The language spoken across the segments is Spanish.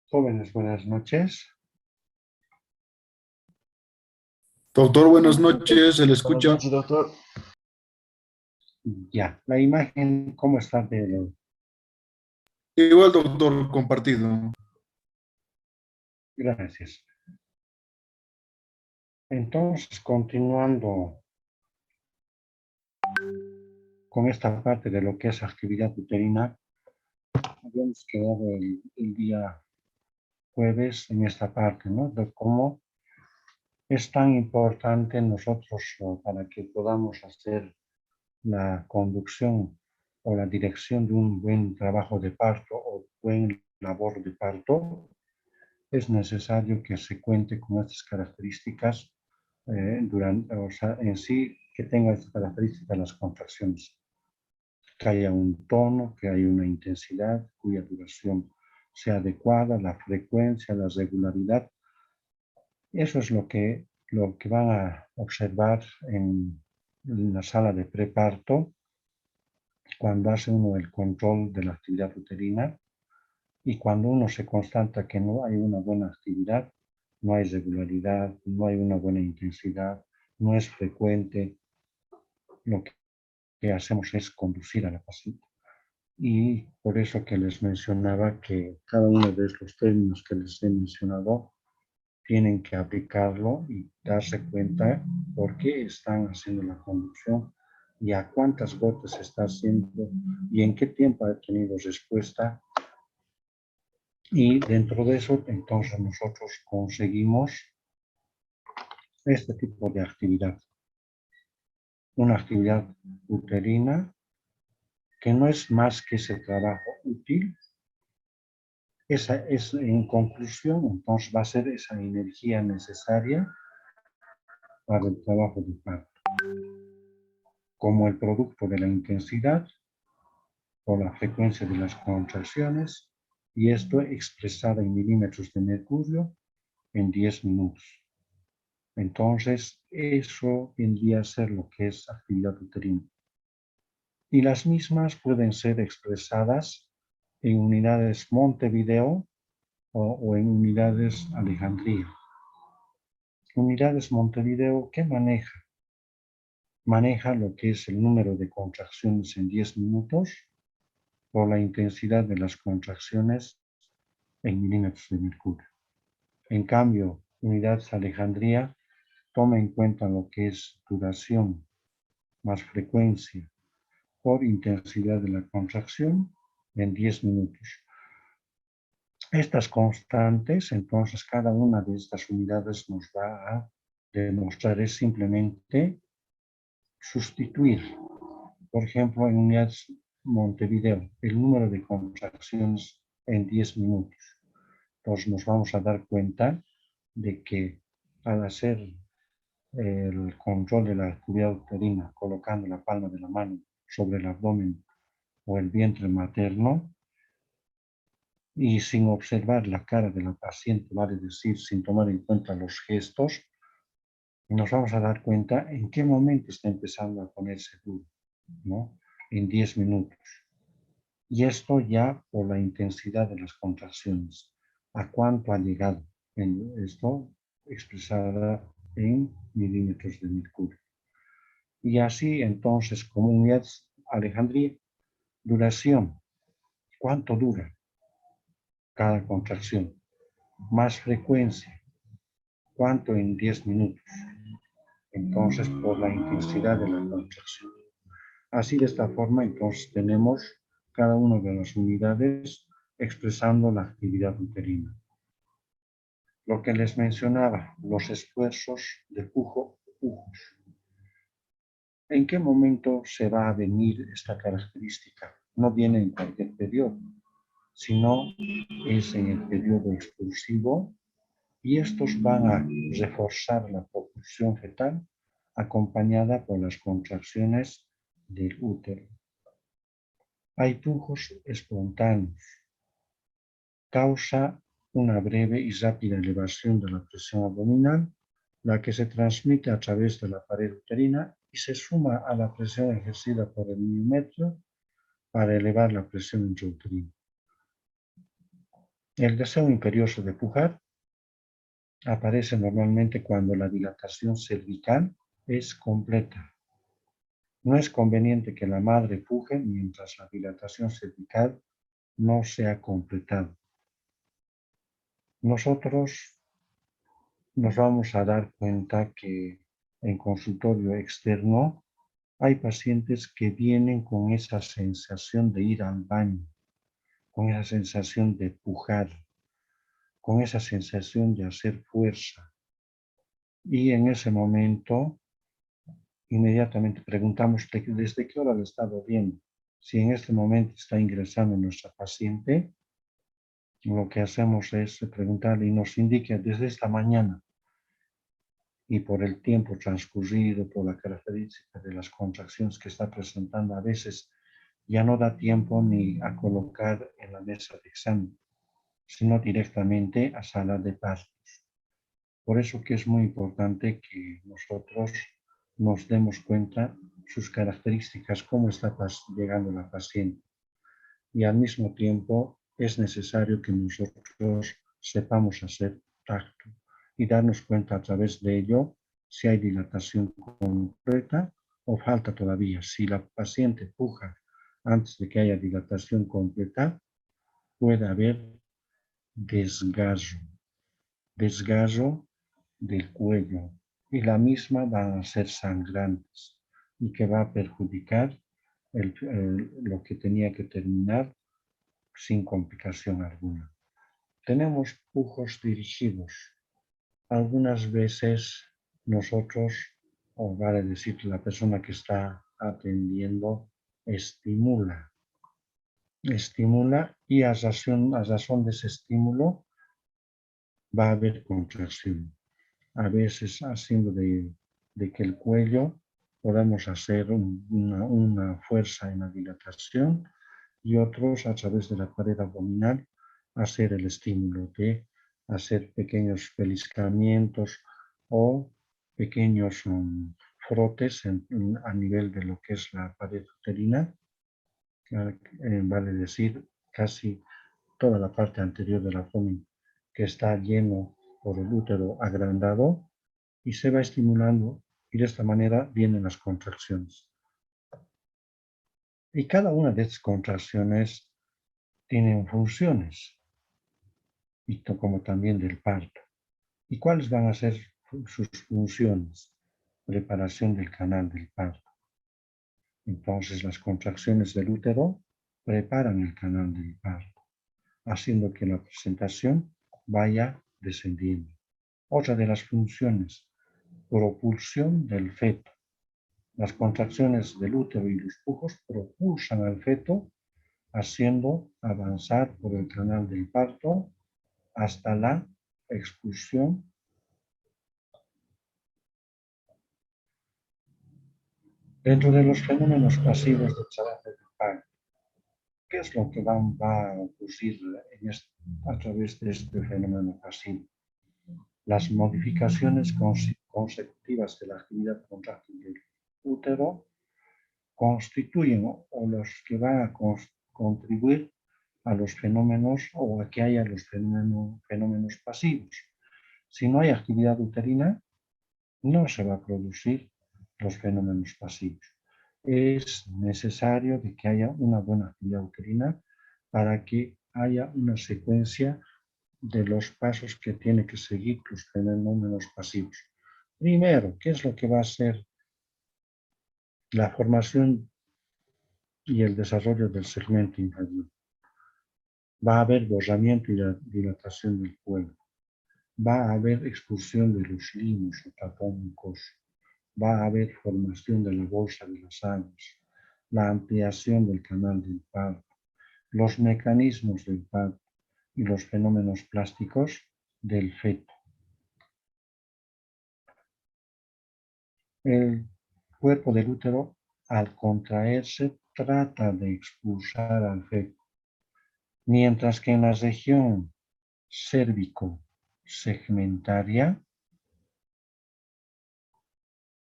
Jóvenes, buenas noches. Doctor, buenas noches, se le Buenas escucha. noches, doctor. Ya, la imagen, ¿cómo está? Igual, doctor, compartido. Gracias. Entonces, continuando con esta parte de lo que es actividad uterina, habíamos quedado el día jueves en esta parte, ¿no? De cómo es tan importante nosotros para que podamos hacer la conducción o la dirección de un buen trabajo de parto o buen labor de parto, es necesario que se cuente con estas características o sea, en sí, que tenga estas características las contracciones, que haya un tono, que haya una intensidad, cuya duración sea adecuada, la frecuencia, la regularidad. Eso es lo que van a observar en la sala de preparto cuando hace uno el control de la actividad uterina. Y cuando uno se constata que no hay una buena actividad, no hay regularidad, no hay una buena intensidad, no es frecuente, lo que hacemos es conducir a la paciente. Y por eso que les mencionaba que cada uno de estos términos que les he mencionado tienen que aplicarlo y darse cuenta por qué están haciendo la conducción y a cuántas gotas se está haciendo y en qué tiempo ha tenido respuesta. Y dentro de eso, entonces nosotros conseguimos este tipo de actividad. Una actividad uterina que no es más que ese trabajo útil. Esa es, en conclusión, entonces va a ser esa energía necesaria para el trabajo de parto, como el producto de la intensidad o la frecuencia de las contracciones, y esto expresado en milímetros de mercurio en 10 minutos. Entonces, eso vendría a ser lo que es actividad uterina. Y las mismas pueden ser expresadas en unidades Montevideo o en unidades Alejandría. Unidades Montevideo, ¿qué maneja? Maneja lo que es el número de contracciones en 10 minutos por la intensidad de las contracciones en milímetros de mercurio. En cambio, unidades Alejandría toma en cuenta lo que es duración más frecuencia por intensidad de la contracción en 10 minutos. Estas constantes, entonces cada una de estas unidades nos va a demostrar es simplemente sustituir, por ejemplo, en unidades Montevideo, el número de contracciones en 10 minutos. Entonces nos vamos a dar cuenta de que al hacer el control de la actividad uterina colocando la palma de la mano sobre el abdomen o el vientre materno y sin observar la cara de la paciente, vale decir, sin tomar en cuenta los gestos, nos vamos a dar cuenta en qué momento está empezando a ponerse duro, ¿no? En 10 minutos. Y esto ya por la intensidad de las contracciones. ¿A cuánto ha llegado? Esto expresada en milímetros de mercurio. Y así entonces, como unidades Alejandría, duración, ¿cuánto dura cada contracción? Más frecuencia, ¿cuánto en 10 minutos? Entonces, por la intensidad de la contracción. Así de esta forma, entonces tenemos cada una de las unidades expresando la actividad uterina. Lo que les mencionaba, los esfuerzos de pujos. ¿En qué momento se va a venir esta característica? No viene en cualquier periodo, sino es en el periodo expulsivo y estos van a reforzar la propulsión fetal acompañada por las contracciones del útero. Hay pujos espontáneos. Causa una breve y rápida elevación de la presión abdominal, la que se transmite a través de la pared uterina y se suma a la presión ejercida por el miometrio para elevar la presión intrauterina. El deseo imperioso de pujar aparece normalmente cuando la dilatación cervical es completa. No es conveniente que la madre puje mientras la dilatación cervical no se ha completado. Nosotros nos vamos a dar cuenta que en consultorio externo hay pacientes que vienen con esa sensación de ir al baño, con esa sensación de pujar, con esa sensación de hacer fuerza. Y en ese momento, inmediatamente preguntamos desde qué hora le está doliendo. Si en este momento está ingresando nuestra paciente, lo que hacemos es preguntarle y nos indica desde esta mañana y por el tiempo transcurrido, por la característica de las contracciones que está presentando, a veces ya no da tiempo ni a colocar en la mesa de examen, sino directamente a sala de partos. Por eso que es muy importante que nosotros nos demos cuenta sus características, cómo está llegando la paciente. Y al mismo tiempo es necesario que nosotros sepamos hacer tacto y darnos cuenta a través de ello si hay dilatación completa o falta todavía. Si la paciente puja antes de que haya dilatación completa, puede haber desgarro del cuello y la misma van a ser sangrantes y que va a perjudicar lo que tenía que terminar sin complicación alguna. Tenemos pujos dirigidos. Algunas veces nosotros, o vale decir la persona que está atendiendo, estimula y a razón de ese estímulo va a haber contracción. A veces haciendo de que el cuello podamos hacer una fuerza en la dilatación y otros a través de la pared abdominal hacer el estímulo de hacer pequeños pellizcamientos o pequeños frotes a nivel de lo que es la pared uterina, vale decir casi toda la parte anterior del abdomen que está lleno por el útero agrandado y se va estimulando y de esta manera vienen las contracciones. Y cada una de estas contracciones tienen funciones, y como también del parto. ¿Y cuáles van a ser sus funciones? Preparación del canal del parto. Entonces las contracciones del útero preparan el canal del parto, haciendo que la presentación vaya descendiendo. Otra de las funciones, propulsión del feto. Las contracciones del útero y los pujos propulsan al feto, haciendo avanzar por el canal del parto hasta la expulsión. Dentro de los fenómenos pasivos del charaje del parto, ¿qué es lo que va a ocurrir a través de este fenómeno pasivo? Las modificaciones consecutivas de la actividad contráctil del útero constituyen o los que van a contribuir a los fenómenos o a que haya los fenómenos pasivos. Si no hay actividad uterina, no se va a producir los fenómenos pasivos. Es necesario de que haya una buena actividad uterina para que haya una secuencia de los pasos que tiene que seguir los fenómenos pasivos. Primero, ¿qué es lo que va a hacer la formación y el desarrollo del segmento inferior? Va a haber borramiento y dilatación del cuerpo. Va a haber expulsión de los limos o tapónicos. Va a haber formación de la bolsa de las aguas, la ampliación del canal del parto, los mecanismos del parto y los fenómenos plásticos del feto. El cuerpo del útero, al contraerse, trata de expulsar al feto, mientras que en la región cérvico-segmentaria,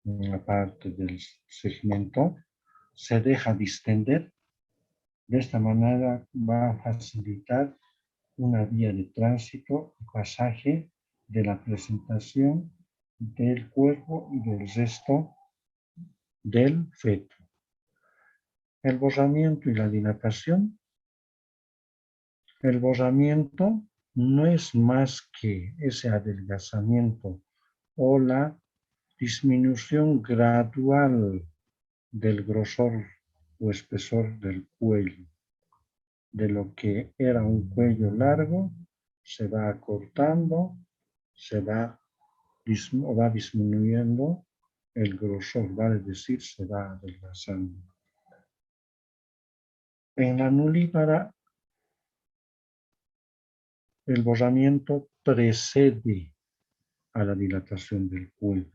en la parte del segmento, se deja distender. De esta manera va a facilitar una vía de tránsito y pasaje de la presentación del cuerpo y del resto del feto. El bosamiento y la dilatación. El bosamiento no es más que ese adelgazamiento o la disminución gradual del grosor o espesor del cuello. De lo que era un cuello largo, se va acortando, se va disminuyendo el grosor, vale decir, se va adelgazando. En la nulípara, el bosamiento precede a la dilatación del cuello.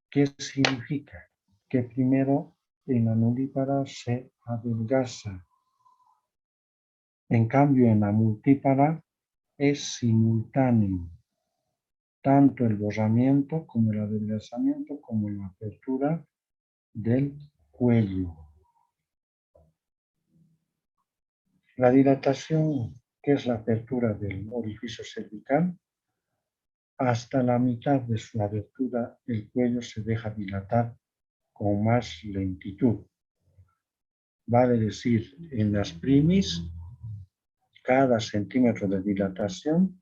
¿Qué significa? Que primero en la nulípara se adelgaza. En cambio, en la multípara es simultáneo. Tanto el bosamiento como el adelgazamiento como la apertura del cuello. La dilatación, que es la apertura del orificio cervical, hasta la mitad de su abertura el cuello se deja dilatar con más lentitud. Vale decir, en las primis, cada centímetro de dilatación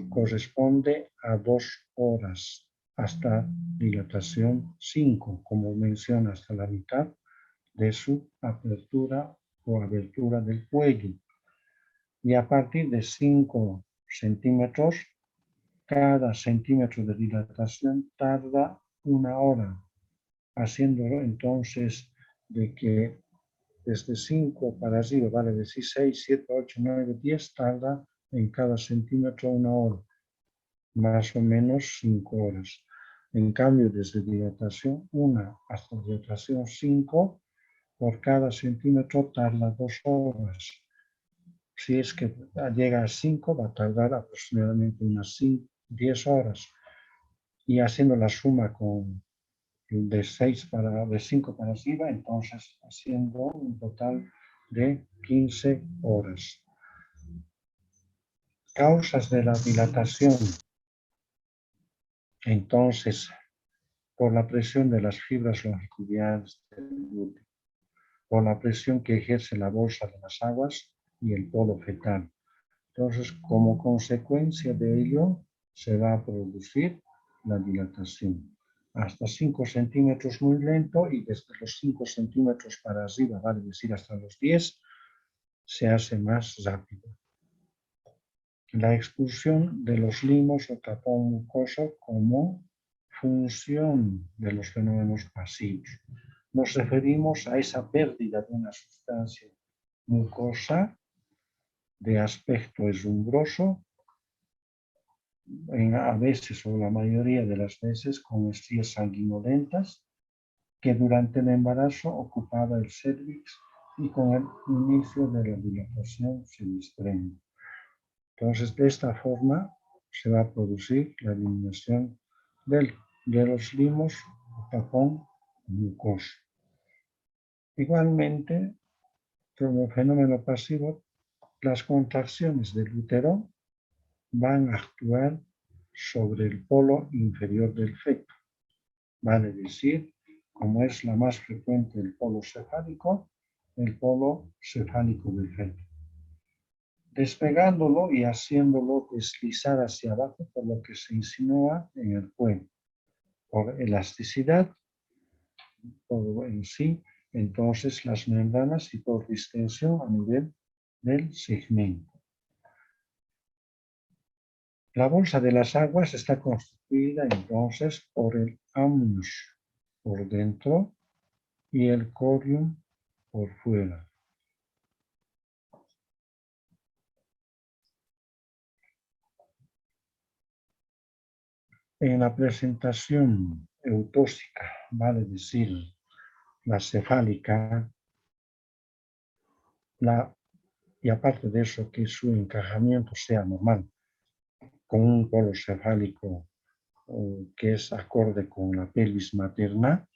corresponde a 2 horas, hasta dilatación 5, como menciona, hasta la mitad de su apertura o abertura del cuello. Y a partir de 5 centímetros, cada centímetro de dilatación tarda 1 hora, haciéndolo entonces de que desde 5 para arriba, vale decir 6, 7, 8, 9, 10, tarda en cada centímetro 1 hora, más o menos 5 horas. En cambio, desde dilatación 1 hasta dilatación 5, por cada centímetro tarda 2 horas. Si es que llega a 5, va a tardar aproximadamente unas 10 horas. Y haciendo la suma con de 5 para arriba, entonces haciendo un total de 15 horas. Causas de la dilatación. Entonces, por la presión de las fibras longitudinales del glúteo, por la presión que ejerce la bolsa de las aguas y el polo fetal. Entonces, como consecuencia de ello, se va a producir la dilatación. Hasta 5 centímetros muy lento y desde los 5 centímetros para arriba, vale decir hasta los 10, se hace más rápido. La expulsión de los limos o tapón mucoso como función de los fenómenos pasivos. Nos referimos a esa pérdida de una sustancia mucosa de aspecto eslumbroso, a veces o la mayoría de las veces con estrías sanguinolentas, que durante el embarazo ocupaba el cervix y con el inicio de la dilatación se desprende. Entonces, de esta forma se va a producir la eliminación de los limos o tapón mucoso. Igualmente, como fenómeno pasivo, las contracciones del útero van a actuar sobre el polo inferior del feto. Vale decir, como es la más frecuente el polo cefálico del feto. Despegándolo y haciéndolo deslizar hacia abajo, por lo que se insinúa en el cuello. Por elasticidad, todo en sí, entonces las membranas y por distensión a nivel del segmento. La bolsa de las aguas está constituida entonces por el amnios por dentro y el corium por fuera. En la presentación eutóxica, vale decir, la cefálica, y aparte de eso que su encajamiento sea normal, con un polo cefálico que es acorde con la pelvis materna,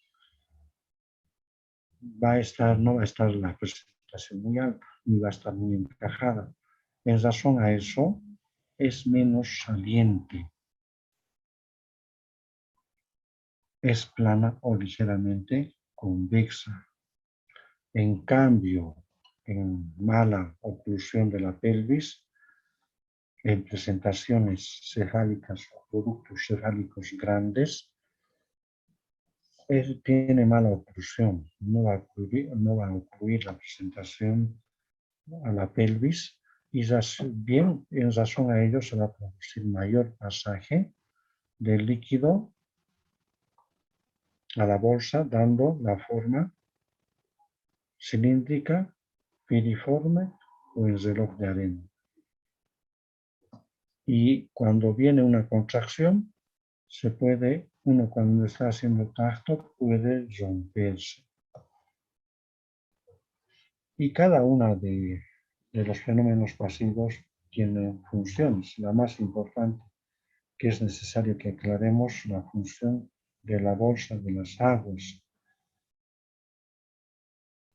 no va a estar la presentación muy alta, ni va a estar muy encajada. En razón a eso, es menos saliente. Es plana o ligeramente convexa. En cambio, en mala oclusión de la pelvis, en presentaciones cefálicas o productos cefálicos grandes, tiene mala oclusión, no va a ocluir la presentación a la pelvis y bien en razón a ello se va a producir mayor pasaje del líquido a la bolsa, dando la forma cilíndrica, piriforme o en reloj de arena. Y cuando viene una contracción, uno cuando está haciendo tacto puede romperse. Y cada una de los fenómenos pasivos tiene funciones. La más importante, que es necesario que aclaremos, la función de la bolsa de las aguas.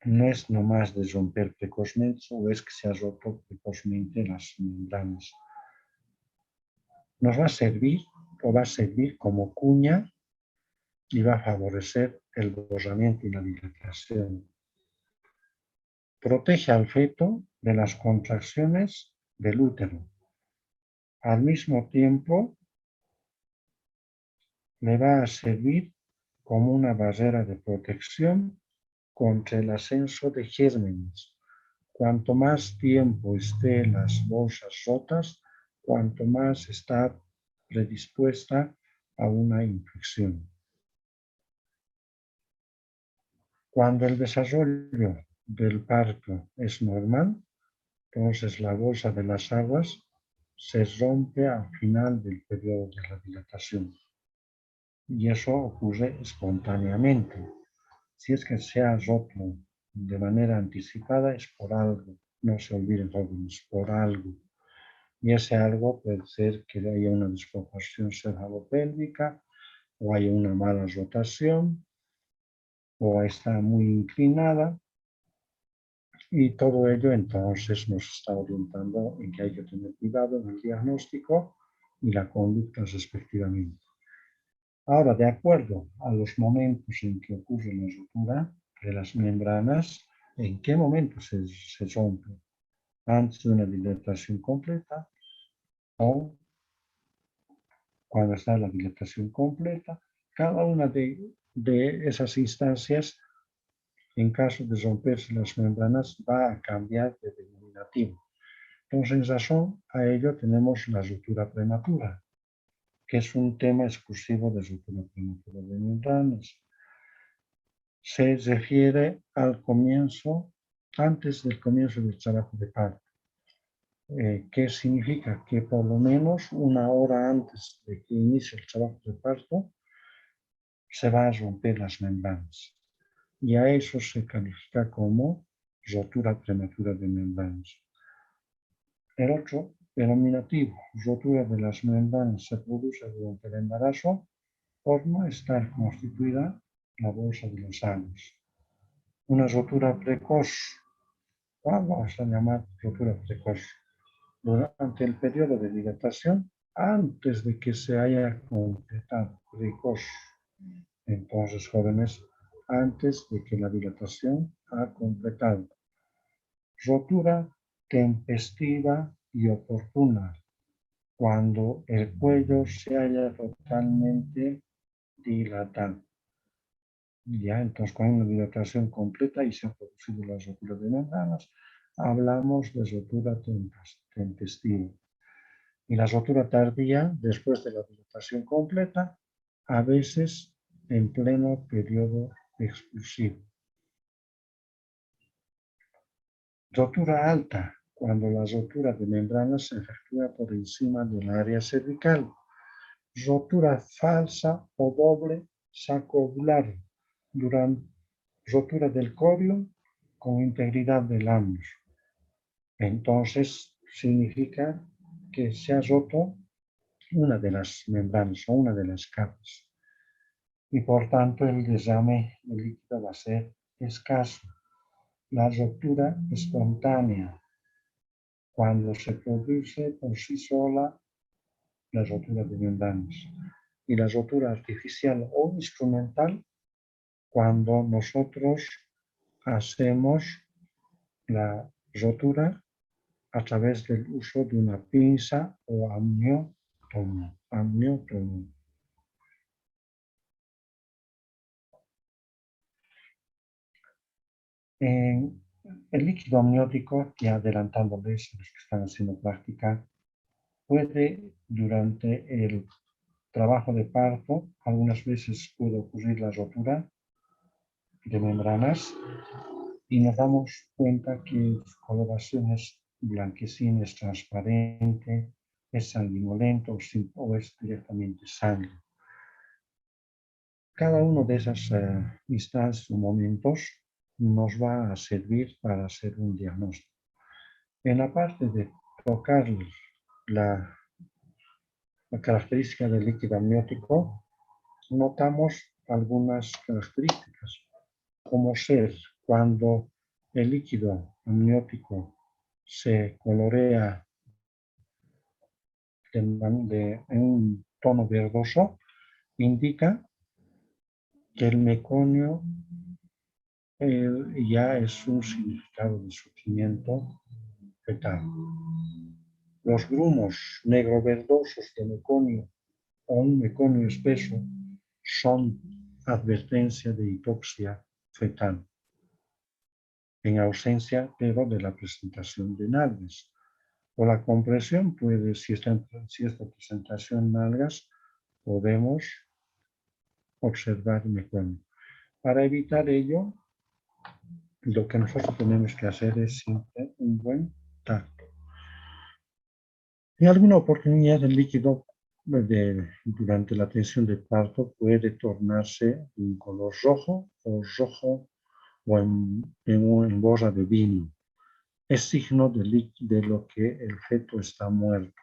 No es nomás de romper precozmente, o es que se ha roto precozmente las membranas. Nos va a servir o va a servir como cuña y va a favorecer el borramiento y la dilatación. Protege al feto de las contracciones del útero. Al mismo tiempo, le va a servir como una barrera de protección contra el ascenso de gérmenes. Cuanto más tiempo estén las bolsas rotas, cuanto más está predispuesta a una infección. Cuando el desarrollo del parto es normal, entonces la bolsa de las aguas se rompe al final del periodo de la dilatación. Y eso ocurre espontáneamente. Si es que se ha roto de manera anticipada, es por algo. No se olviden, jóvenes, por algo. Y ese algo puede ser que haya una desproporción cefalopélvica, o haya una mala rotación, o está muy inclinada. Y todo ello entonces nos está orientando en que hay que tener cuidado en el diagnóstico y la conducta respectivamente. Ahora, de acuerdo a los momentos en que ocurre la rotura de las membranas, ¿en qué momento se rompe? Antes de una dilatación completa o cuando está la dilatación completa. Cada una de esas instancias, en caso de romperse las membranas, va a cambiar de denominativo. Entonces, en razón a ello tenemos la rotura prematura, que es un tema exclusivo de rotura prematura de membranas. Se refiere al comienzo, antes del comienzo del trabajo de parto. ¿Qué significa? Que por lo menos una hora antes de que inicie el trabajo de parto, se van a romper las membranas. Y a eso se califica como rotura prematura de membranas. El otro denominativo, rotura de las membranas, se produce durante el embarazo por no estar constituida la bolsa de los años. Una rotura precoz, vamos a llamar rotura precoz, durante el periodo de dilatación, antes de que se haya completado precoz. Entonces, jóvenes, antes de que la dilatación ha completado. Rotura tempestiva y oportuna, cuando el cuello se haya totalmente dilatado. Ya, entonces, con una dilatación completa y se ha producido la rotura de membranas, hablamos de rotura tempestiva. Y la rotura tardía, después de la dilatación completa, a veces en pleno periodo expulsivo. Rotura alta, cuando la rotura de membranas se efectúa por encima del área cervical. Rotura falsa o doble sacobular, rotura del córeo con integridad del anus. Entonces, significa que se ha roto una de las membranas o una de las capas. Y por tanto, el derrame de líquido va a ser escaso. La rotura espontánea, cuando se produce por sí sola la rotura de membranas. Y la rotura artificial o instrumental cuando nosotros hacemos la rotura a través del uso de una pinza o amniotomo. El líquido amniótico, ya adelantándoles a los que están haciendo práctica, puede durante el trabajo de parto, algunas veces puede ocurrir la rotura de membranas y nos damos cuenta que su coloración es blanquecina, es transparente, es sanguinolento o es directamente sangre. Cada uno de esas instancias o momentos nos va a servir para hacer un diagnóstico. En la parte de tocar la característica del líquido amniótico, notamos algunas características, como ser cuando el líquido amniótico se colorea en un tono verdoso, indica que el meconio ya es un significado de sufrimiento fetal. Los grumos negro-verdosos de meconio o un meconio espeso son advertencia de hipoxia fetal, en ausencia pero de la presentación de nalgas. O la compresión puede, si esta presentación nalgas, podemos observar meconio. Para evitar ello, lo que nosotros tenemos que hacer es siempre un buen tacto. En alguna oportunidad el líquido durante la tensión de parto puede tornarse de un color rojo o en borra de vino. Es signo de lo que el feto está muerto.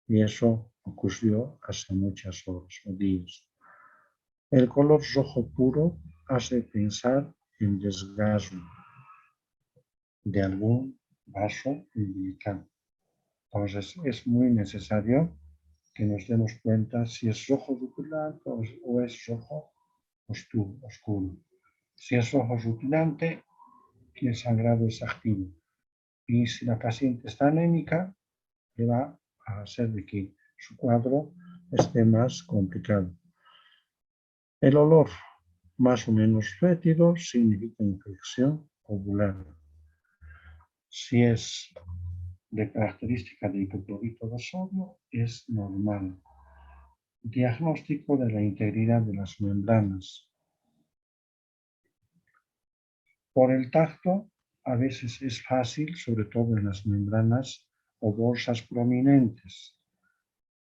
Y eso ocurrió hace muchas horas o días. El color rojo puro hace pensar en desgarro de algún vaso umbilical. Entonces es muy necesario que nos demos cuenta si es rojo rutilante o es rojo oscuro. Si es rojo rutilante, el sangrado es activo. Y si la paciente está anémica, le va a hacer de que su cuadro esté más complicado. El olor más o menos fétido significa infección ovular. Si es de característica de hipoclorito de sodio, es normal. Diagnóstico de la integridad de las membranas. Por el tacto, a veces es fácil, sobre todo en las membranas o bolsas prominentes.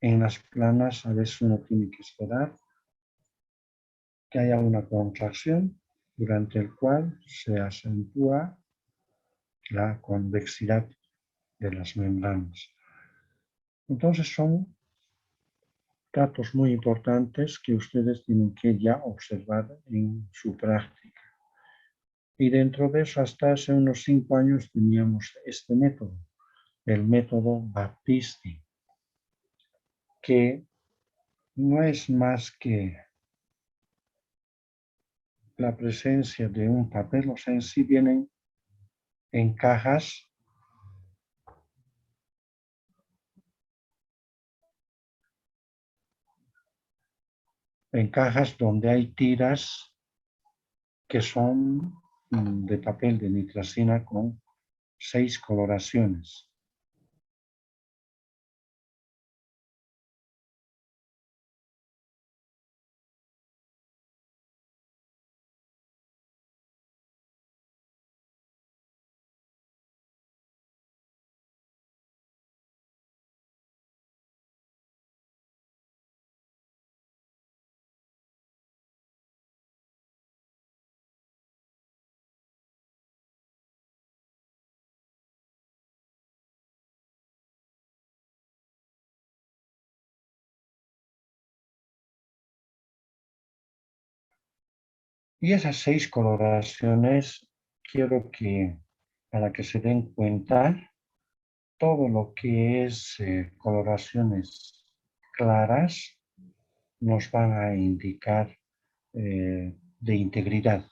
En las planas, a veces uno tiene que esperar que haya una contracción durante el cual se acentúa la convexidad de las membranas. Entonces son datos muy importantes que ustedes tienen que ya observar en su práctica. Y dentro de eso, hasta hace unos 5 años teníamos este método, el método Baptisti, que no es más que la presencia de un papel, o sea, en sí vienen en cajas donde hay tiras que son de papel de nitracina con 6 coloraciones. Y esas 6 coloraciones quiero que, para que se den cuenta, todo lo que es coloraciones claras nos van a indicar de integridad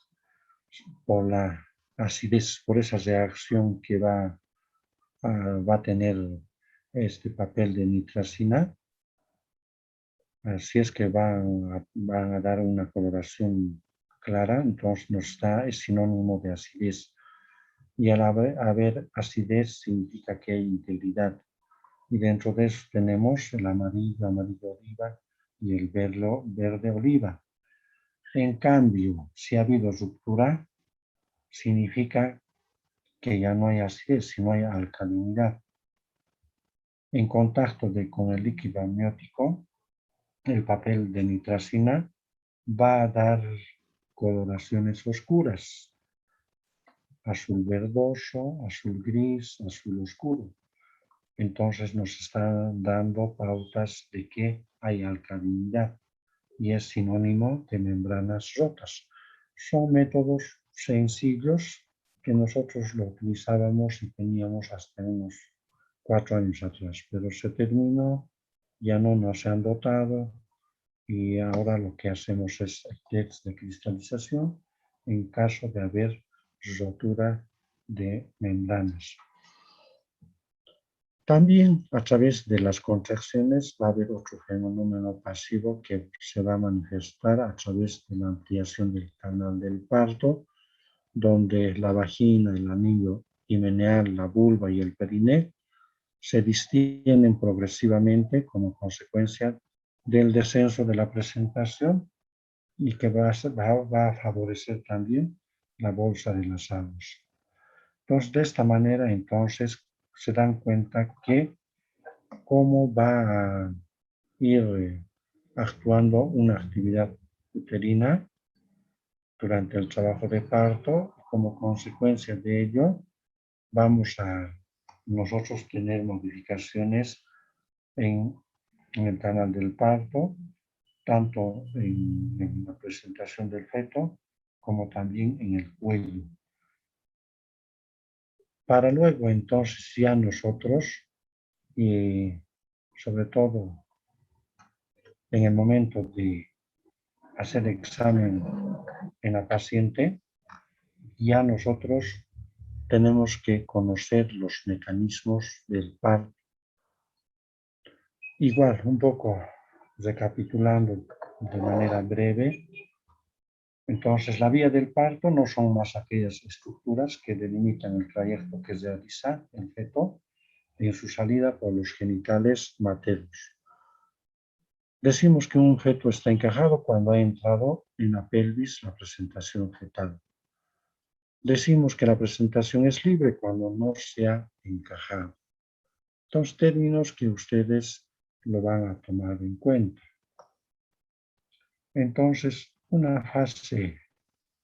por la acidez, por esa reacción que va a tener este papel de nitracina. Así es que van a dar una coloración clara, entonces es sinónimo de acidez. Y al haber acidez significa que hay integridad. Y dentro de eso tenemos el amarillo oliva y el verde oliva. En cambio, si ha habido ruptura, significa que ya no hay acidez, sino hay alcalinidad. En contacto con el líquido amniótico, el papel de nitracina va a dar coloraciones oscuras, azul verdoso, azul gris, azul oscuro. Entonces nos está dando pautas de que hay alcalinidad y es sinónimo de membranas rotas. Son métodos sencillos que nosotros lo utilizábamos y teníamos hasta unos 4 años atrás, pero se terminó, ya no nos han dotado y ahora lo que hacemos es el test de cristalización en caso de haber rotura de membranas. También a través de las contracciones va a haber otro fenómeno pasivo que se va a manifestar a través de la ampliación del canal del parto, donde la vagina, el anillo himeneal, la vulva y el periné se distienden progresivamente como consecuencia del descenso de la presentación y que va a favorecer también la bolsa de las aguas. Entonces, de esta manera, entonces, se dan cuenta que cómo va a ir actuando una actividad uterina durante el trabajo de parto. Como consecuencia de ello, vamos a nosotros tener modificaciones en el canal del parto, tanto en la presentación del feto como también en el cuello. Para luego entonces ya nosotros, y sobre todo en el momento de hacer examen en la paciente, ya nosotros tenemos que conocer los mecanismos del parto. Igual, un poco recapitulando de manera breve, entonces la vía del parto no son más aquellas estructuras que delimitan el trayecto que realiza el feto en su salida por los genitales maternos. Decimos que un feto está encajado cuando ha entrado en la pelvis la presentación fetal. Decimos que la presentación es libre cuando no se ha encajado. Dos términos que ustedes lo van a tomar en cuenta. Entonces, una fase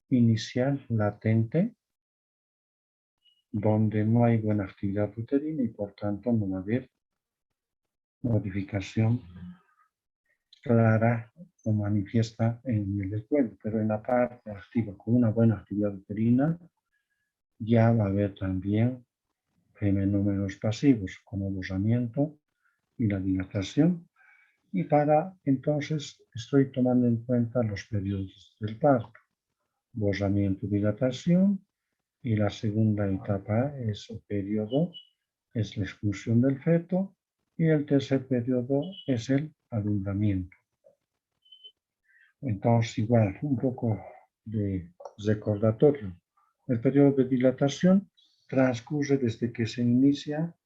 inicial latente, donde no hay buena actividad uterina y por tanto no va a haber modificación clara o manifiesta en el cuello, pero en la parte activa, con una buena actividad uterina, ya va a haber también fenómenos pasivos como borramiento y la dilatación. Y para entonces estoy tomando en cuenta los periodos del parto, borramiento y dilatación, y la segunda etapa es el periodo, es la expulsión del feto, y el tercer periodo es el alumbramiento. Entonces, igual, un poco de recordatorio. El periodo de dilatación transcurre desde que se inicia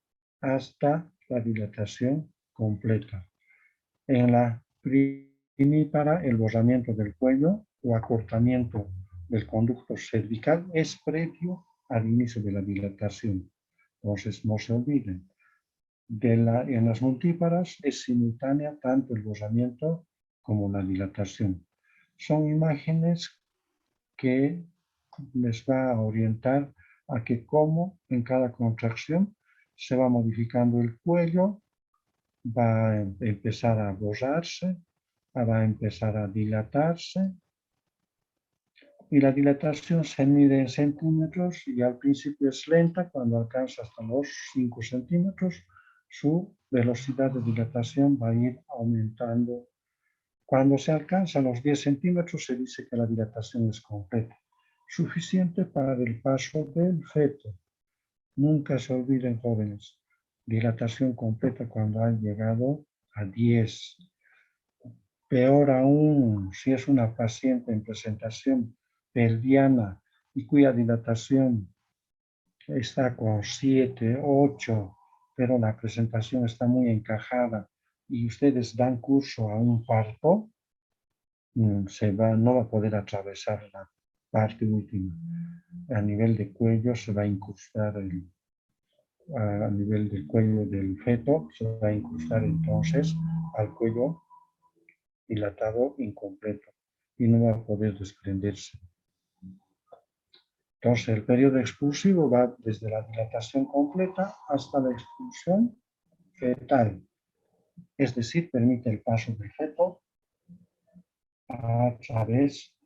hasta la dilatación completa. En la primípara, el borramiento del cuello o acortamiento del conducto cervical es previo al inicio de la dilatación. Entonces, no se olviden. En las multíparas es simultánea tanto el borramiento como la dilatación. Son imágenes que les va a orientar a que cómo en cada contracción se va modificando el cuello, va a empezar a borrarse, va a empezar a dilatarse Y la dilatación se mide en centímetros y al principio es lenta. Cuando alcanza hasta los 5 centímetros, su velocidad de dilatación va a ir aumentando. Cuando se alcanza los 10 centímetros, se dice que la dilatación es completa, suficiente para el paso del feto. Nunca se olviden, jóvenes, dilatación completa cuando han llegado a 10. Peor aún, si es una paciente en presentación pelviana y cuya dilatación está con 7, 8, pero la presentación está muy encajada y ustedes dan curso a un parto, no va a poder atravesar la parte última. A nivel de cuello se va a incrustar a nivel del cuello del feto, se va a incrustar entonces al cuello dilatado incompleto y no va a poder desprenderse. Entonces, el periodo expulsivo va desde la dilatación completa hasta la expulsión fetal, es decir, permite el paso del feto a través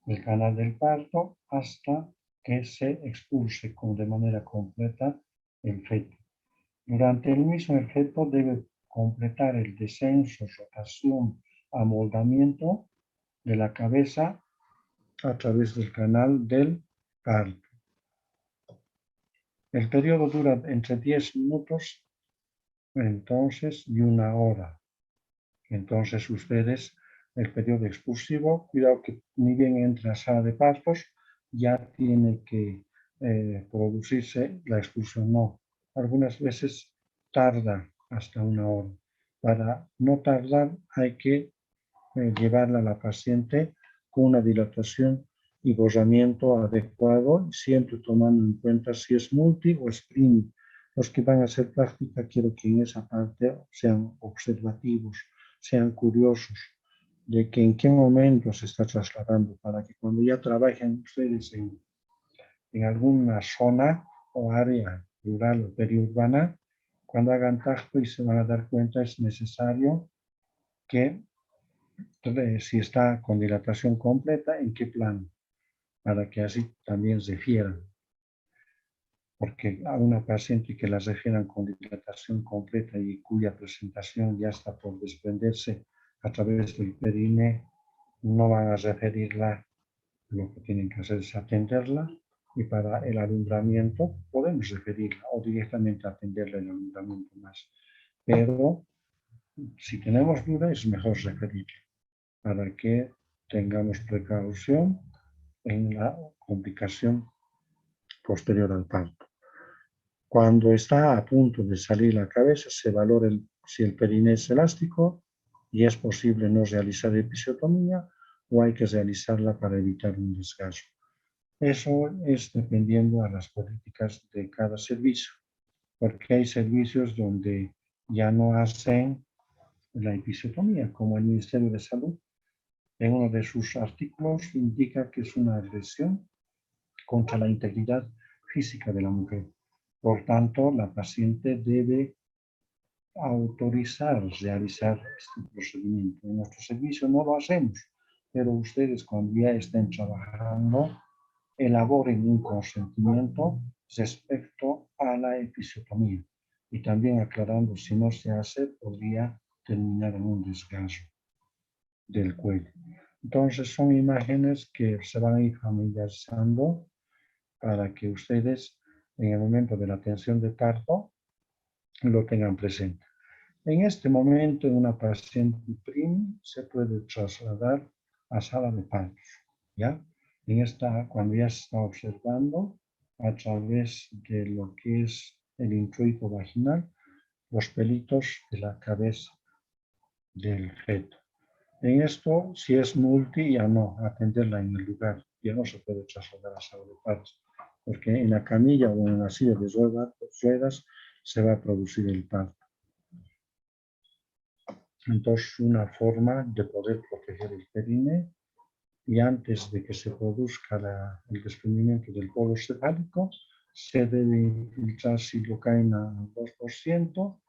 del canal del parto hasta que se expulse de manera completa el feto. Durante el mismo, el feto debe completar el descenso, rotación, amoldamiento de la cabeza a través del canal del parto. El periodo dura entre 10 minutos entonces y 1 hora. Entonces ustedes, el periodo expulsivo, cuidado que ni bien entra a sala de partos, ya tiene que producirse la expulsión. No, algunas veces tarda hasta 1 hora. Para no tardar hay que llevarla a la paciente con una dilatación y borramiento adecuado, siempre tomando en cuenta si es multi o sprint. Los que van a hacer práctica, quiero que en esa parte sean observativos, sean curiosos de que en qué momento se está trasladando, para que cuando ya trabajen ustedes en alguna zona o área rural o periurbana, cuando hagan tacto y se van a dar cuenta, es necesario que si está con dilatación completa, en qué plano, para que así también refieran. Porque a una paciente que la refieran con dilatación completa y cuya presentación ya está por desprenderse a través del perine, no van a referirla, lo que tienen que hacer es atenderla y para el alumbramiento podemos referirla o directamente atenderle el alumbramiento más. Pero si tenemos duda es mejor referirla para que tengamos precaución en la complicación posterior al parto. Cuando está a punto de salir la cabeza, se valora si el perine es elástico y es posible no realizar episiotomía o hay que realizarla para evitar un desgaste. Eso es dependiendo a las políticas de cada servicio, porque hay servicios donde ya no hacen la episiotomía, como el Ministerio de Salud. En uno de sus artículos indica que es una agresión contra la integridad física de la mujer. Por tanto, la paciente debe autorizar realizar este procedimiento. En nuestro servicio no lo hacemos, pero ustedes cuando ya estén trabajando, elaboren un consentimiento respecto a la episiotomía y también aclarando si no se hace podría terminar en un desgarro del cuello. Entonces son imágenes que se van a ir familiarizando para que ustedes en el momento de la atención de parto lo tengan presente. En este momento, en una paciente PRIM se puede trasladar a sala de partos, ¿ya? Cuando ya se está observando a través de lo que es el introito vaginal, los pelitos de la cabeza del feto. En esto, si es multi, ya no, atenderla en el lugar, ya no se puede trasladar a sala de partos, porque en la camilla o en la silla de ruedas se va a producir el parto. Entonces, una forma de poder proteger el perine y antes de que se produzca el desprendimiento del polo cefálico, se debe infiltrar silocaína al 2%,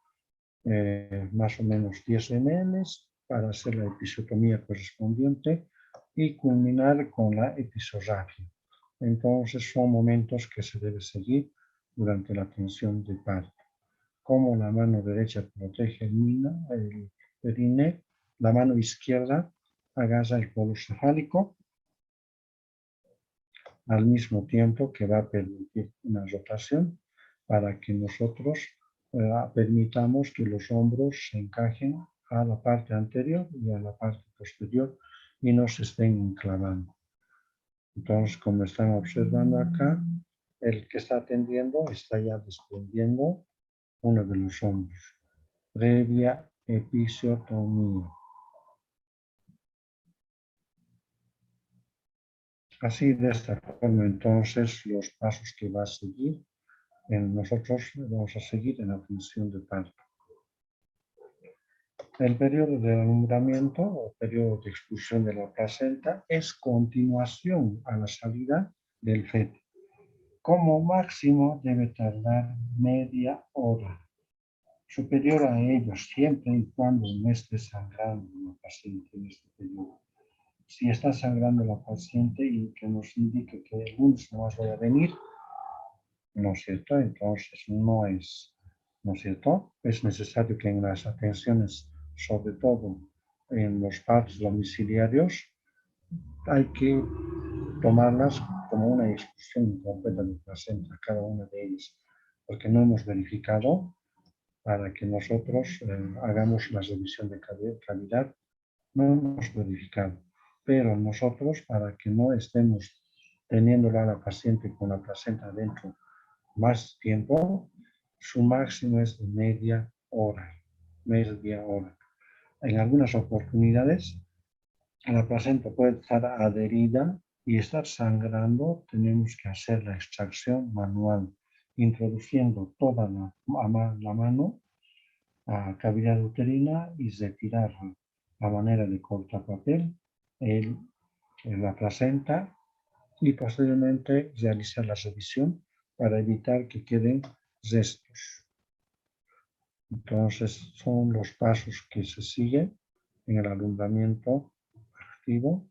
más o menos 10 ml, para hacer la episiotomía correspondiente y culminar con la episorragia. Entonces son momentos que se debe seguir durante la tensión de parto. Como la mano derecha protege el perine, la mano izquierda agarra el polo cefálico, al mismo tiempo que va a permitir una rotación para que nosotros permitamos que los hombros se encajen a la parte anterior y a la parte posterior y no se estén enclavando. Entonces, como están observando acá, el que está atendiendo está ya desprendiendo uno de los hombros, previa episiotomía. Así, de esta forma, entonces, los pasos que va a seguir, nosotros vamos a seguir en la función de parto. El periodo de alumbramiento o periodo de expulsión de la placenta es continuación a la salida del feto. Como máximo debe tardar media hora, superior a ello siempre y cuando no esté sangrando la paciente en este periodo. Si está sangrando la paciente y que nos indique que el lunes no más voy a venir, ¿no es cierto? Entonces no es cierto? Es necesario que en las atenciones, sobre todo en los partos domiciliarios, hay que tomarlas como una expulsión completa de placenta, cada una de ellas, porque no hemos verificado para que nosotros hagamos la revisión de calidad, no hemos verificado, pero nosotros para que no estemos teniéndola a la paciente con la placenta dentro más tiempo, su máximo es de media hora. En algunas oportunidades, la placenta puede estar adherida y estar sangrando, tenemos que hacer la extracción manual, introduciendo toda la mano a cavidad uterina y retirar a manera de cortapapel la placenta y posteriormente realizar la revisión para evitar que queden restos. Entonces son los pasos que se siguen en el alumbramiento activo.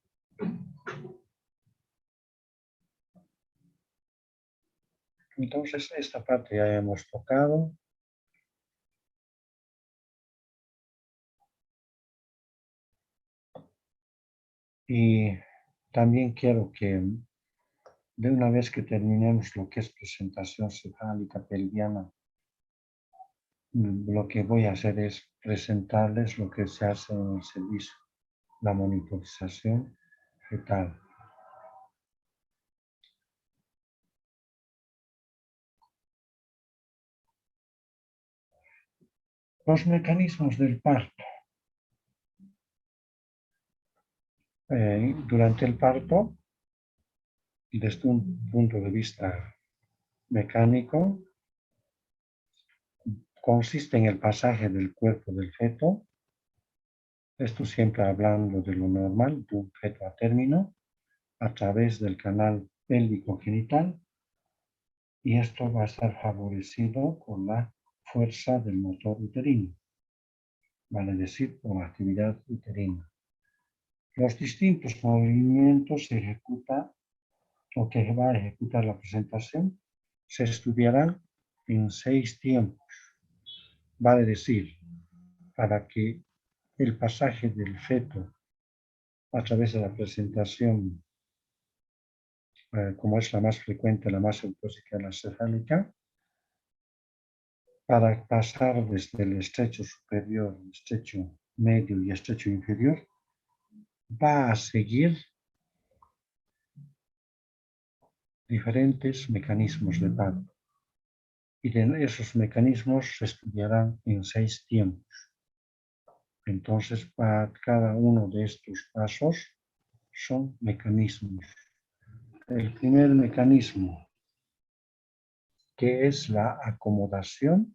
Entonces esta parte ya hemos tocado. Y también quiero que de una vez que terminemos lo que es presentación cefálica pelviana, lo que voy a hacer es presentarles lo que se hace en el servicio, la monitorización fetal. Los mecanismos del parto. Durante el parto, desde un punto de vista mecánico, consiste en el pasaje del cuerpo del feto, esto siempre hablando de lo normal, de un feto a término, a través del canal pélvico genital, y esto va a estar favorecido con la fuerza del motor uterino, vale decir, por la actividad uterina. Los distintos movimientos se ejecutan o que va a ejecutar la presentación se estudiarán en 6 tiempos, vale decir, para que el pasaje del feto a través de la presentación, como es la más frecuente, la más autóxica, la cefálica, para pasar desde el estrecho superior, el estrecho medio y estrecho inferior, va a seguir diferentes mecanismos de parto. Y esos mecanismos se estudiarán en 6 tiempos. Entonces, para cada uno de estos pasos son mecanismos. El primer mecanismo, que es la acomodación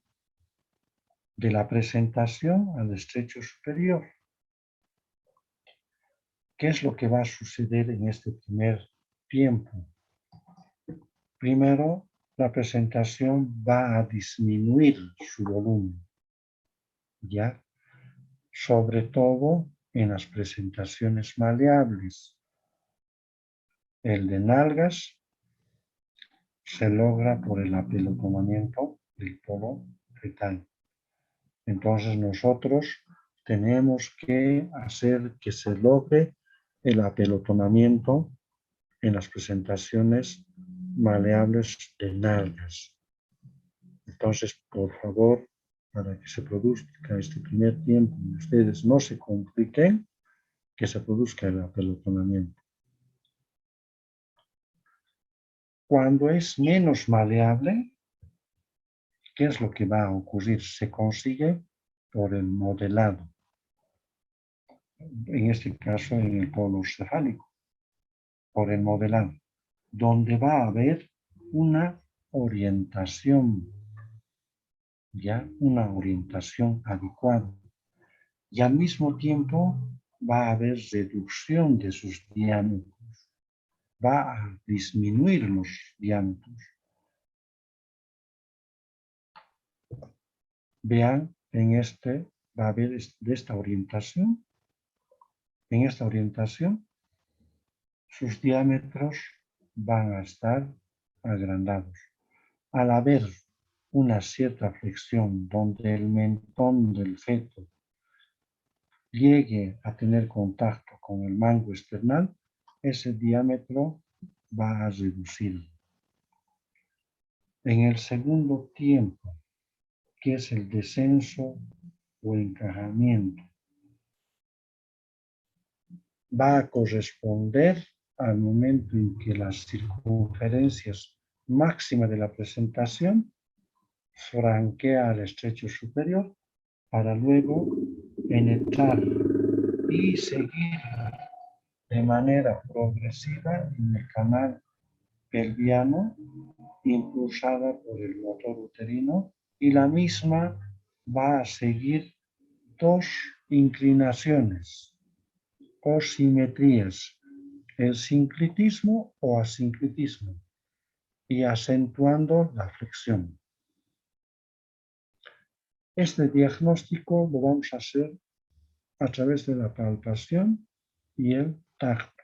de la presentación al estrecho superior. ¿Qué es lo que va a suceder en este primer tiempo? Primero, la presentación va a disminuir su volumen, ¿ya? Sobre todo en las presentaciones maleables, El de nalgas se logra por el apelotonamiento del polo fetal. Entonces nosotros tenemos que hacer que se logre el apelotonamiento en las presentaciones maleables de nalgas. Entonces, por favor, para que se produzca este primer tiempo y ustedes no se compliquen, que se produzca el apelotonamiento. Cuando es menos maleable, ¿qué es lo que va a ocurrir? Se consigue por el modelado. En este caso, en el polo cefálico, por el modelado, donde va a haber una orientación, ya una orientación adecuada. Y al mismo tiempo va a haber reducción de sus diámetros, va a disminuir los diámetros. Vean, va a haber de esta orientación, en esta orientación, sus diámetros van a estar agrandados. Al haber una cierta flexión donde el mentón del feto llegue a tener contacto con el mango esternal, ese diámetro va a reducir. En el segundo tiempo, que es el descenso o encajamiento, va a corresponder al momento en que las circunferencias máximas de la presentación franquea el estrecho superior para luego penetrar y seguir de manera progresiva en el canal pelviano impulsada por el motor uterino, y la misma va a seguir dos inclinaciones o simetrías, el sinclitismo o asinclitismo, y acentuando la flexión. Este diagnóstico lo vamos a hacer a través de la palpación y el tacto.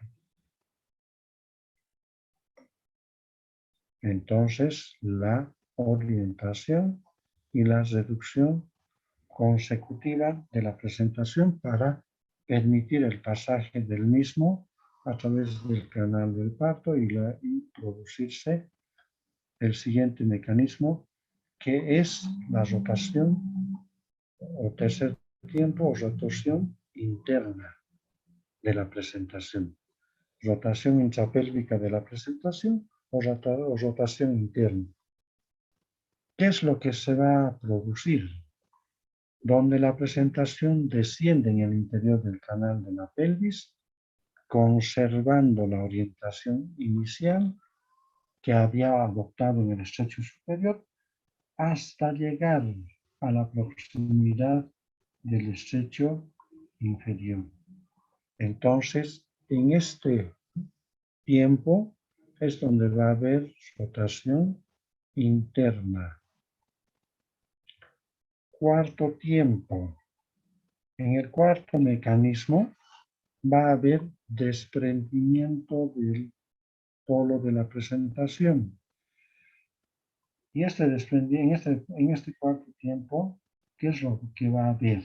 Entonces, la orientación y la reducción consecutiva de la presentación para permitir el pasaje del mismo a través del canal del parto y producirse el siguiente mecanismo, que es la rotación o tercer tiempo o rotación interna de la presentación. Rotación intrapélvica de la presentación o rotación interna. ¿Qué es lo que se va a producir? Donde la presentación desciende en el interior del canal de la pelvis, conservando la orientación inicial que había adoptado en el estrecho superior, hasta llegar a la proximidad del estrecho inferior. Entonces, en este tiempo es donde va a haber rotación interna. Cuarto tiempo. En el cuarto mecanismo va a haber desprendimiento del polo de la presentación. Y en este cuarto tiempo, ¿qué es lo que va a haber?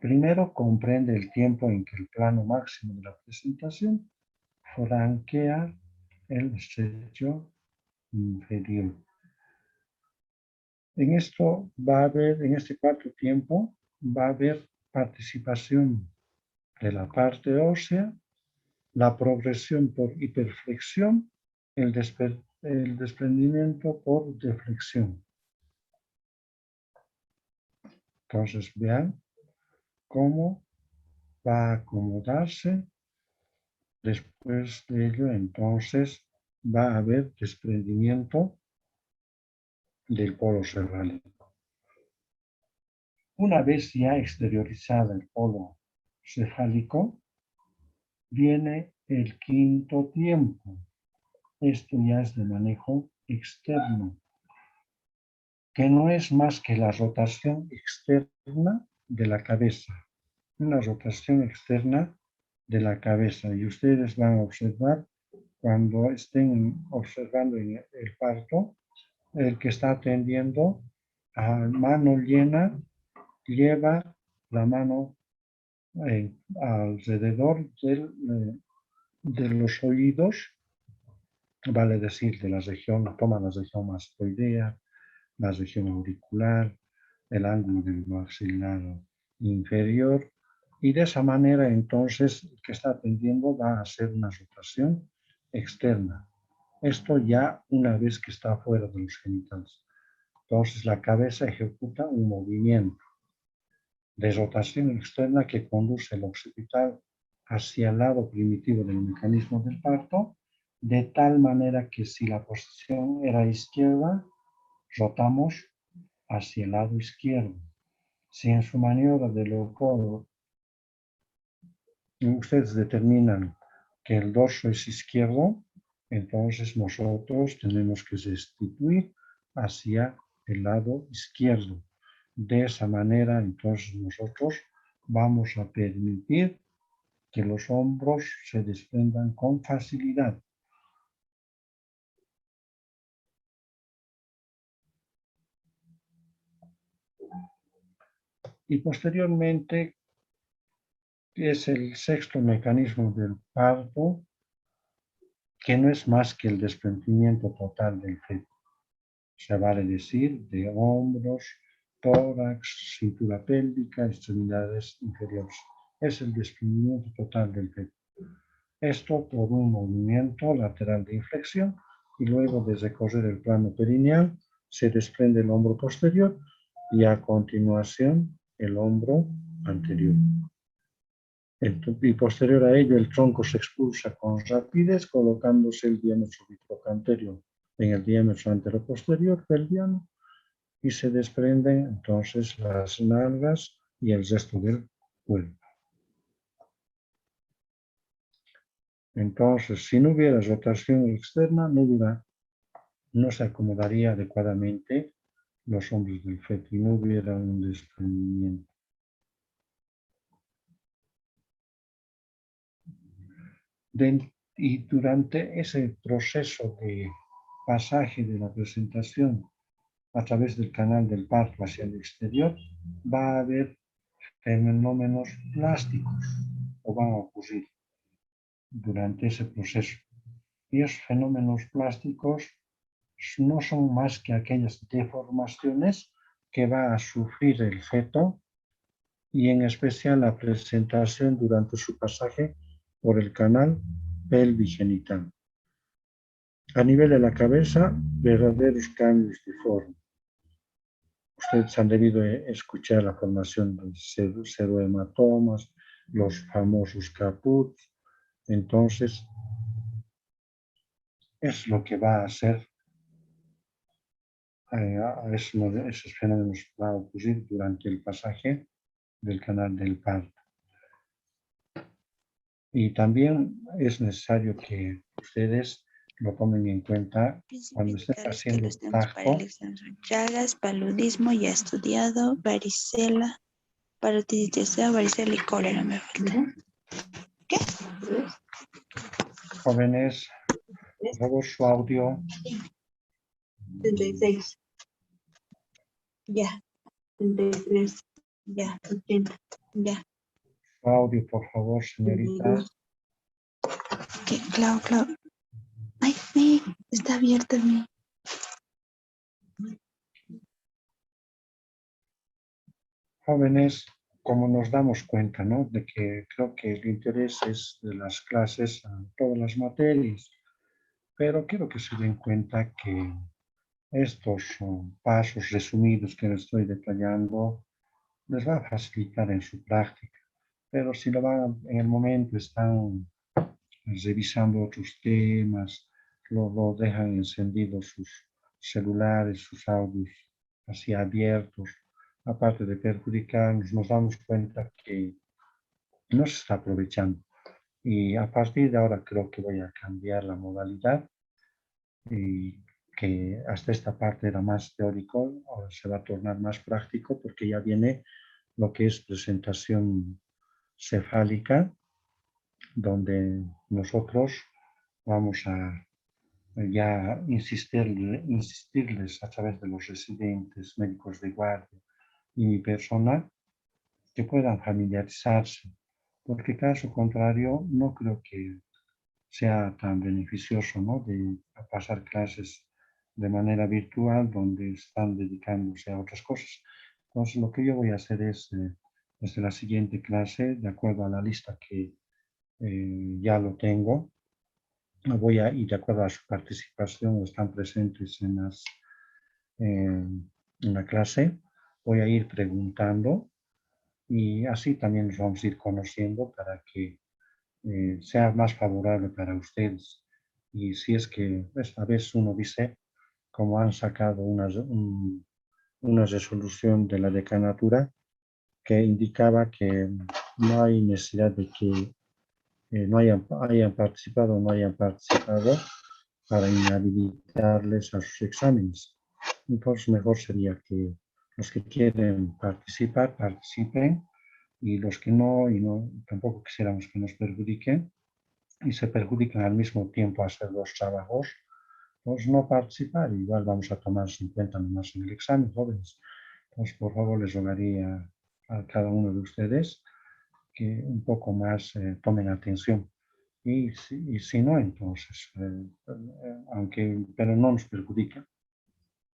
Primero comprende el tiempo en que el plano máximo de la presentación franquea el estrecho inferior. En este cuarto tiempo, va a haber participación de la parte ósea, la progresión por hiperflexión, el desprendimiento por deflexión. Entonces, vean cómo va a acomodarse. Después de ello, entonces, va a haber desprendimiento del polo cefálico. Una vez ya exteriorizada el polo cefálico, viene el quinto tiempo. Esto ya es de manejo externo, que no es más que la rotación externa de la cabeza. Una rotación externa de la cabeza. Y ustedes van a observar cuando estén observando el parto, el que está atendiendo a mano llena lleva la mano alrededor de los oídos, vale decir, de la región, toma la región mastoidea, la región auricular, el ángulo del maxilar inferior, y de esa manera entonces el que está atendiendo va a hacer una rotación externa. Esto ya una vez que está fuera de los genitales. Entonces la cabeza ejecuta un movimiento de rotación externa que conduce el occipital hacia el lado primitivo del mecanismo del parto, de tal manera que si la posición era izquierda, rotamos hacia el lado izquierdo. Si en su maniobra de Leopoldo ustedes determinan que el dorso es izquierdo, entonces nosotros tenemos que restituir hacia el lado izquierdo. De esa manera, entonces nosotros vamos a permitir que los hombros se desprendan con facilidad. Y posteriormente es el sexto mecanismo del parto, que no es más que el desprendimiento total del feto. Se vale decir de hombros, tórax, cintura pélvica, extremidades inferiores. Es el desprendimiento total del feto. Esto por un movimiento lateral de inflexión y luego de recorrer el plano perineal se desprende el hombro posterior y a continuación el hombro anterior. Y posterior a ello el tronco se expulsa con rapidez colocándose el diámetro bicocantero en el diámetro anteroposterior pelviano y se desprenden entonces las nalgas y el resto del cuerpo. Entonces, si no hubiera rotación externa, no se acomodaría adecuadamente los hombros del feto y no hubiera un desprendimiento. Y durante ese proceso de pasaje de la presentación a través del canal del parto hacia el exterior, va a haber fenómenos plásticos o van a ocurrir durante ese proceso. Y esos fenómenos plásticos no son más que aquellas deformaciones que va a sufrir el feto y en especial la presentación durante su pasaje por el canal pelvigenital. A nivel de la cabeza, verdaderos cambios de forma. Ustedes han debido escuchar la formación de pseudohematomas, los famosos caput. Entonces, es lo que va a hacer esos fenómenos va a ocurrir durante el pasaje del canal del parto. Y también es necesario que ustedes lo tomen en cuenta cuando estén haciendo tacto. Llagas, paludismo, ya estudiado, varicela, parotiditis, varicela y cólera me falta. ¿Qué? Jóvenes, por favor, su audio. 36. Ya. 33. Ya. 80. Ya. Su audio, por favor, señorita. ¿Qué? Clau. Ay, está abierto el mío. Jóvenes, como nos damos cuenta, ¿no? De que creo que el interés es de las clases a todas las materias, pero quiero que se den cuenta que estos pasos resumidos que les estoy detallando les va a facilitar en su práctica, pero si lo van en el momento están revisando otros temas, lo dejan encendidos sus celulares, sus audios así abiertos, aparte de perjudicarnos, nos damos cuenta que no se está aprovechando. Y a partir de ahora creo que voy a cambiar la modalidad y que hasta esta parte era más teórico, ahora se va a tornar más práctico porque ya viene lo que es presentación cefálica donde nosotros vamos a ya insistirles a través de los residentes, médicos de guardia y mi persona, que puedan familiarizarse, porque caso contrario no creo que sea tan beneficioso, ¿no? De pasar clases de manera virtual donde están dedicándose a otras cosas. Entonces lo que yo voy a hacer es, desde la siguiente clase, de acuerdo a la lista que ya lo tengo, voy a ir de acuerdo a su participación, están presentes en la clase, voy a ir preguntando y así también nos vamos a ir conociendo para que sea más favorable para ustedes. Y si es que esta vez uno dice, como han sacado una resolución de la decanatura que indicaba que no hay necesidad de que no hayan participado o no hayan participado para inhabilitarles a sus exámenes. Entonces mejor sería que los que quieren participar, participen y los que no, y no, tampoco quisiéramos que nos perjudiquen y se perjudican al mismo tiempo a hacer los trabajos, pues no participar. Igual vamos a tomar 50 nomás en el examen, jóvenes. Entonces, por favor, les rogaría a cada uno de ustedes que un poco más tomen atención. Y si no, entonces, pero no nos perjudica.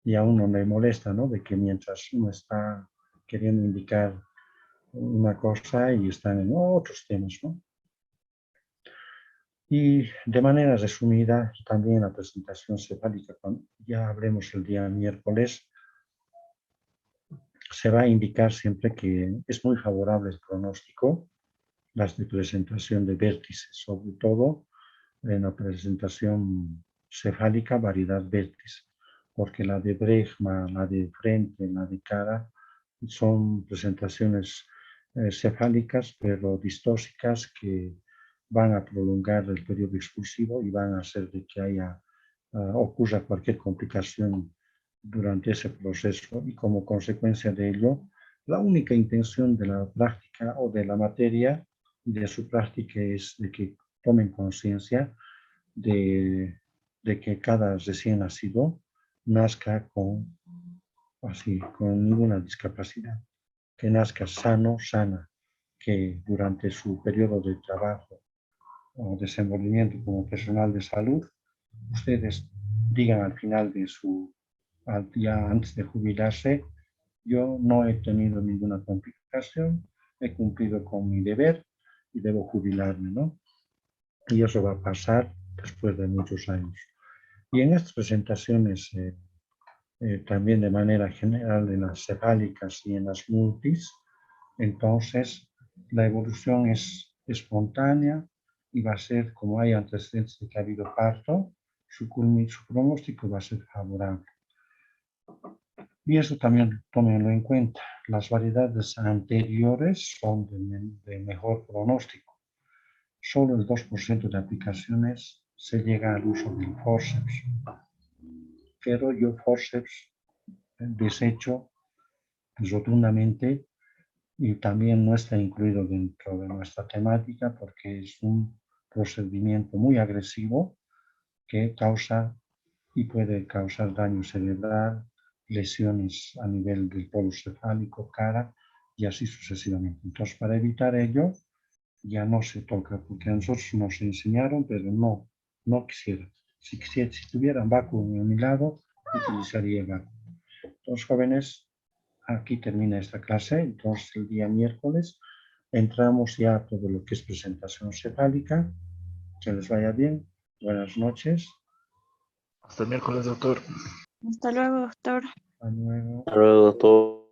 Y a uno le molesta, ¿no? De que mientras uno está queriendo indicar una cosa y están en otros temas, ¿no? Y de manera resumida, también la presentación cefálica, cuando ya hablemos el día miércoles, se va a indicar siempre que es muy favorable el pronóstico, las de presentación de vértices, sobre todo en la presentación cefálica, variedad vértice, porque la de bregma, la de frente, la de cara, son presentaciones cefálicas, pero distóxicas que van a prolongar el periodo expulsivo y van a hacer de que ocurra cualquier complicación durante ese proceso y como consecuencia de ello, la única intención de la práctica o de la materia y de su práctica es de que tomen conciencia de que cada recién nacido nazca con ninguna discapacidad, que nazca sano, sana, que durante su periodo de trabajo o desenvolvimiento como personal de salud, ustedes digan al final de ya antes de jubilarse, yo no he tenido ninguna complicación, he cumplido con mi deber y debo jubilarme, ¿no? Y eso va a pasar después de muchos años. Y en estas presentaciones, también de manera general en las cefálicas y en las multis, entonces la evolución es espontánea y va a ser, como hay antecedentes de que ha habido parto, su pronóstico va a ser favorable. Y eso también tómenlo en cuenta. Las variedades anteriores son de mejor pronóstico. Solo el 2% de aplicaciones se llega al uso del forceps. Pero yo forceps desecho rotundamente y también no está incluido dentro de nuestra temática porque es un procedimiento muy agresivo que causa y puede causar daño cerebral, lesiones a nivel del polo cefálico, cara y así sucesivamente. Entonces, para evitar ello, ya no se toca, porque a nosotros nos enseñaron, pero no quisiera. Si tuvieran vacuum a mi lado, utilizaría el vacuum. Entonces, jóvenes, aquí termina esta clase. Entonces, el día miércoles entramos ya a todo lo que es presentación cefálica. Que les vaya bien. Buenas noches. Hasta el miércoles, doctor. Hasta luego, doctor. Hasta luego. Hasta luego, doctor.